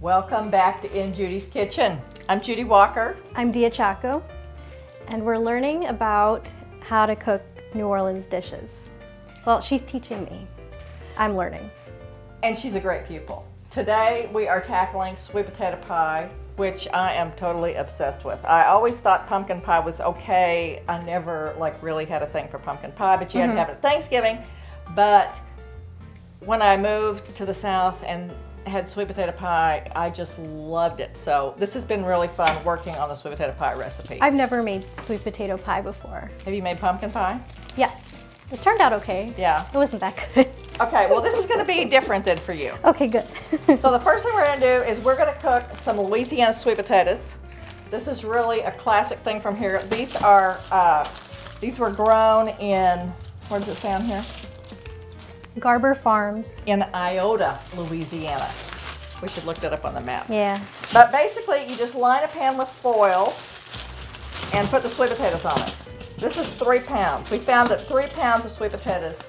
Welcome back to In Judy's Kitchen. I'm Judy Walker. I'm Diya Chacko, and we're learning about how to cook New Orleans dishes. Well, she's teaching me. I'm learning. And she's a great pupil. Today we are tackling sweet potato pie, which I am totally obsessed with. I always thought pumpkin pie was okay. I never really had a thing for pumpkin pie, but you had to have it at Thanksgiving. But when I moved to the South and had sweet potato pie, I just loved it. So this has been really fun working on the sweet potato pie recipe. I've never made sweet potato pie before. Have you made pumpkin pie? Yes. It turned out okay. Yeah. It wasn't that good. Okay, well this is going to be different than for you. Okay, good. So the first thing we're going to do is we're going to cook some Louisiana sweet potatoes. This is really a classic thing from here. These were grown in, where does it say on here? Garber Farms. In Iota, Louisiana. We should look that up on the map. Yeah. But basically, you just line a pan with foil and put the sweet potatoes on it. This is 3 pounds. We found that 3 pounds of sweet potatoes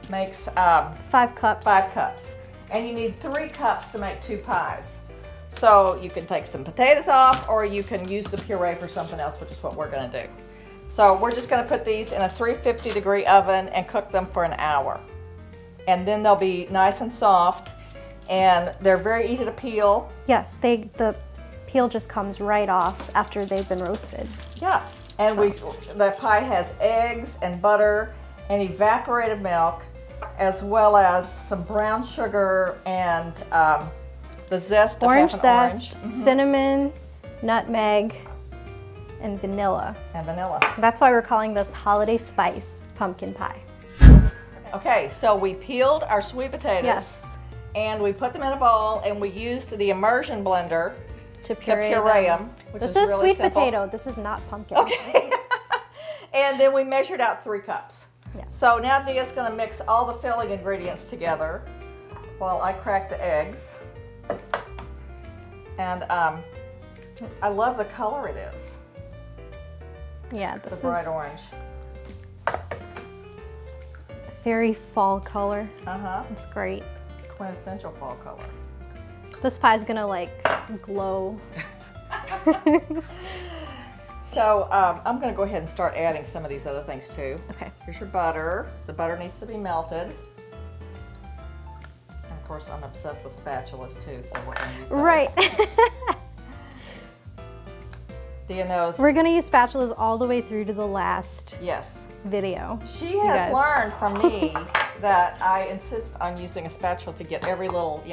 makes 5 cups. 5 cups. And you need 3 cups to make 2 pies. So you can take some potatoes off, or you can use the puree for something else, which is what we're going to do. So we're just going to put these in a 350-degree oven and cook them for an hour. And then they'll be nice and soft, and they're very easy to peel. Yes, the peel just comes right off after they've been roasted. Yeah, and the pie has eggs and butter and evaporated milk, as well as some brown sugar and the zest of orange half an zest, cinnamon, nutmeg, and vanilla. And vanilla. That's why we're calling this holiday spice pumpkin pie. Okay, so we peeled our sweet potatoes. Yes. And we put them in a bowl, and we used the immersion blender To puree them. This is really sweet simple. potato. This is not pumpkin. Okay. And then we measured out 3 cups. Yes. So now Dia's going to mix all the filling ingredients together while I crack the eggs. And I love the color it is. Yeah, this The is bright orange. very fall color. Uh-huh. It's great. Quintessential fall color. This pie's gonna glow. So I'm going to go ahead and start adding some of these other things too. Okay. Here's your butter. The butter needs to be melted. And of course, I'm obsessed with spatulas too, so we're going to use those. Right. Dia knows. We're gonna use spatulas all the way through to the last Yes. video. She has learned from me that I insist on using a spatula to get every little,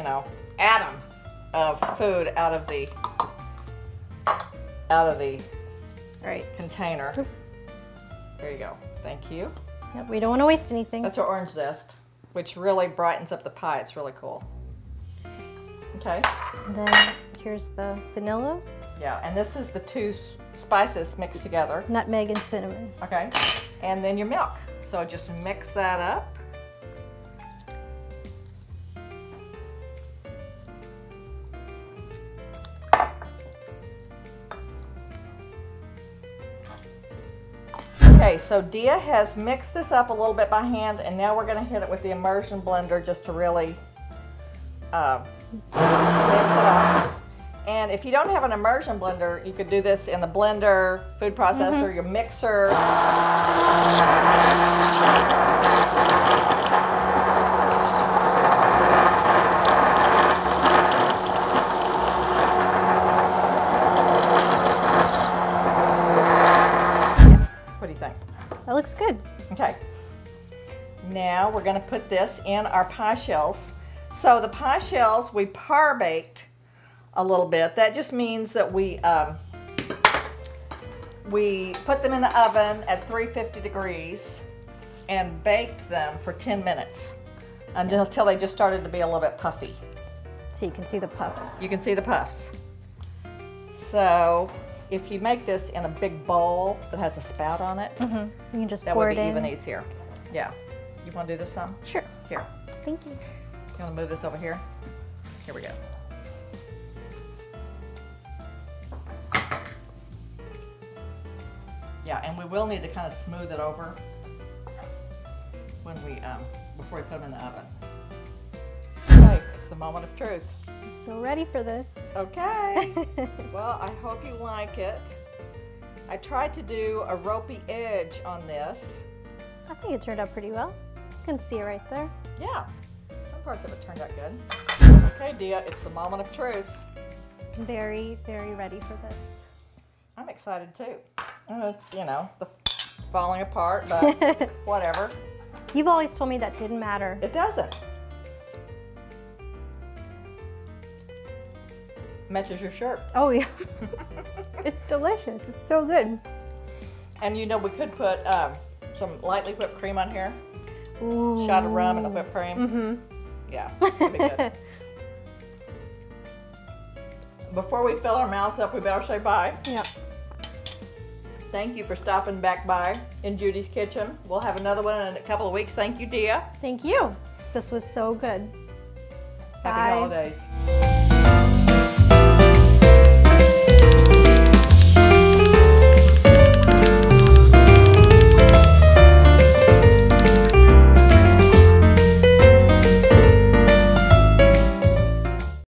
atom of food out of the Right. container. There you go. Thank you. Yep, we don't want to waste anything. That's our orange zest, which really brightens up the pie. It's really cool. Okay. And then here's the vanilla, Yeah, and this is the 2 spices mixed together. nutmeg, and cinnamon. Okay. And then your milk. So just mix that up. Okay, so Dia has mixed this up a little bit by hand, and now we're going to hit it with the immersion blender just to really mix it up. And if you don't have an immersion blender, you could do this in the blender, food processor, your mixer. What do you think? That looks good. Okay. Now we're going to put this in our pie shells. So the pie shells we par baked a little bit. That just means that we put them in the oven at 350 degrees and baked them for 10 minutes until they just started to be a little bit puffy. So you can see the puffs. You can see the puffs. So if you make this in a big bowl that has a spout on it, You can just that pour would it be in. even easier. Yeah. You want to do this some? Sure. Here. Thank you. You want to move this over here? Here we go. Yeah, and we will need to kind of smooth it over when we before we put them in the oven. Okay, it's the moment of truth. So ready for this. Okay. Well, I hope you like it. I tried to do a ropey edge on this. I think it turned out pretty well. You can see it right there. Yeah, some parts of it turned out good. Okay, Diya, it's the moment of truth. I'm very, very ready for this. I'm excited too. It's, you know, it's falling apart, but whatever. You've always told me that didn't matter. It doesn't. Matches your shirt. Oh yeah. It's delicious. It's so good. And you know, we could put some lightly whipped cream on here. Ooh. Shot of rum and the whipped cream. Mm-hmm. Yeah, that'd be good. Before we fill our mouths up, we better say bye. Yep. Thank you for stopping back by in Judy's kitchen. We'll have another one in a couple of weeks. Thank you, Diya. Thank you. This was so good. Happy Bye. holidays.